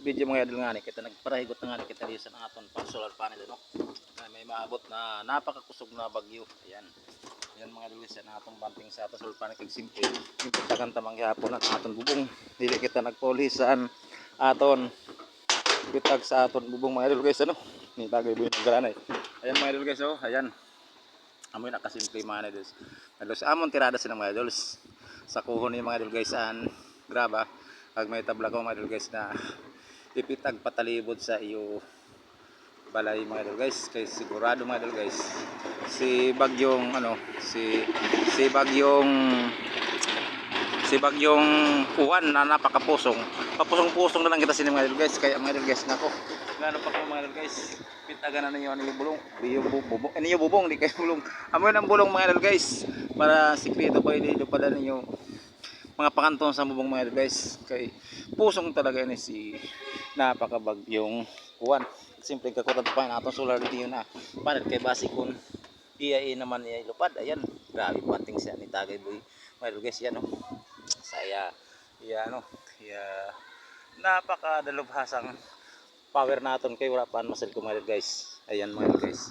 video mga idol nga ni kita nagparahigot na nga ni kita sa aton pang solar panel no. May maabot na napakakusog na bagyo. Ayan. Ayan mga idol sa atong banting sa aton solar panel kag simple. Imputagan ta mangyapon ang aton bubong. Dili kita nagpolisan aton bitag sa aton bubong mga idol guys ano. Ni tagay buhi ng granay. Ayan mga idol guys oh. Ayan. Amoy nakasimple mga idol. Idol sa amon tirada sila mga idol. Sa kuhon ni mga idol guys an graba kag may tabla ko mga idol guys na ipitag patalibod sa iyo balay mga idol guys kay sigurado mga idol guys si bagyong ano si bagyong uwan na napakapusong papusong-pusong na lang kita sini mga idol guys kaya mga idol guys nako ngano pa ko mga idol guys pitagan na niyo yung bulong yung bubong niyo bubong di kay bulong amoy ng bulong mga idol guys para sikreto pa dito pa ninyo mga panganton sa bubong mga idol guys kay pusong talaga ni si napakabagyong kuwan simple kakutan pa na atong solar dito na panel kay basikon iya naman iya lupad ayan grabe panting siya ni tagay boy mga idol guys yan no saya iya ano iya napakadalubhasang power naton kay wala pa masal ko mga idol guys ayan mga idol guys